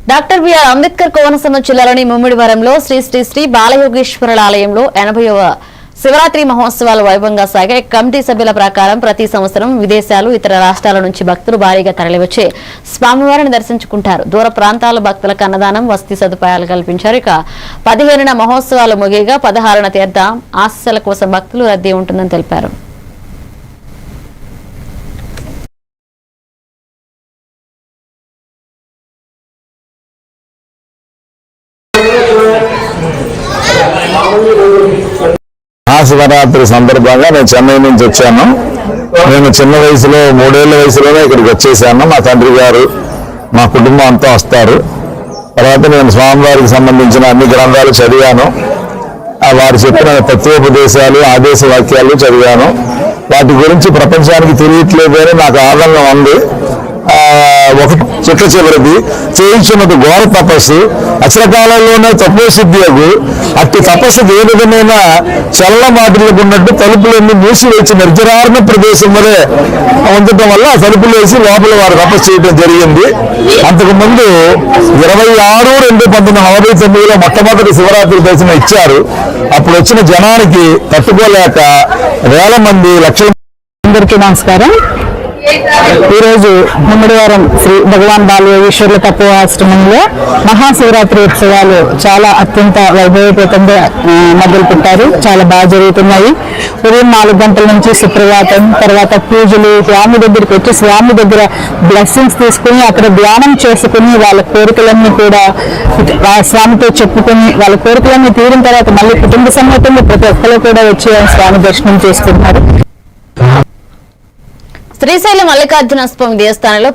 Doctor BR Ambedkar Konaseema జిల్లాలోని ముమ్మిడివరంలో శ్రీ శ్రీ శ్రీ బాలయోగేశ్వరుల ఆలయంలో 80వ శివరాత్రి మహోత్సవాలు వైభవంగా సాగాయి. కమిటీ సభ్యుల ప్రకారం ప్రతి సంవత్సరం విదేశాలు, ఇతర రాష్ట్రాల నుంచి భక్తులు భారీగా తరలివచ్చి స్వామివారిని దర్శించుకుంటారు. దూర ప్రాంతాల భక్తులకు అన్నదానం, వసతి సదుపాయాలు కల్పించారు. ఇక 15న మహోత్సవాలు ముగియగా 16న తీర్థ ఆశీస్సుల కోసం భక్తులు రద్దీ ఉంటుందని తెలిపారు. మహాశివరాత్రి సందర్భంగా నేను చెన్నై నుంచి వచ్చాను. నేను చిన్న వయసులో 3 ఏళ్ల వయసులోనే ఇక్కడికి వచ్చేసాను. మా తండ్రి గారు, మా కుటుంబం అంతా వస్తారు. తర్వాత నేను స్వామివారికి సంబంధించిన అన్ని గ్రంథాలు చదివాను. వారు చెప్పిన తత్వోపదేశాలు, ఆదేశ వాక్యాలు చదివాను. వాటి గురించి ప్రపంచానికి తెలియట్లేదు అని నాకు ఆదరణ ఉంది. ఒక చిట్ట చివరిది చేయించున్నది ఘోర తపస్సు, అచలకాలంలోనే తపోసిద్ధియగు. అట్టి తపస్సుకు ఏ విధమైన చల్ల మాటలకు ఉన్నట్టు తలుపులన్నీ మూసివేసి నిర్జనారణ ప్రదేశం వలె ఉండటం వల్ల తలుపులు వేసి లోపల వారు తపస్సు చేయడం జరిగింది. అంతకుముందు 26/2/1949లో మొట్టమొదటి శివరాత్రి దర్శనం ఇచ్చారు. అప్పుడు వచ్చిన జనానికి తట్టుకోలేక వేల మంది, లక్షల అందరికీ నమస్కారం. ఈరోజు ముమ్మిడివరం శ్రీ భగవాన్ బాలయోగేశ్వరుల తపోఆశ్రమంలో మహాశివరాత్రి ఉత్సవాలు చాలా అత్యంత వైభవపేతంగా మొదలు పెట్టారు. చాలా బాగా జరుగుతున్నాయి. ఉదయం 4 గంటల నుంచి సుప్రభాతం, తర్వాత పూజలు, స్వామి దగ్గరికి వచ్చి స్వామి దగ్గర బ్లెస్సింగ్స్ తీసుకుని అక్కడ ధ్యానం చేసుకుని వాళ్ళ కోరికలన్నీ కూడా స్వామితో చెప్పుకొని వాళ్ళ కోరికలన్నీ తీరిన తర్వాత మళ్ళీ కుటుంబ సమేతంగా ప్రతి ఒక్కరు కూడా వచ్చి స్వామి దర్శనం చేసుకుంటున్నారు. శ్రీశైలం మల్లికార్జున స్వామి దేవస్థానంలో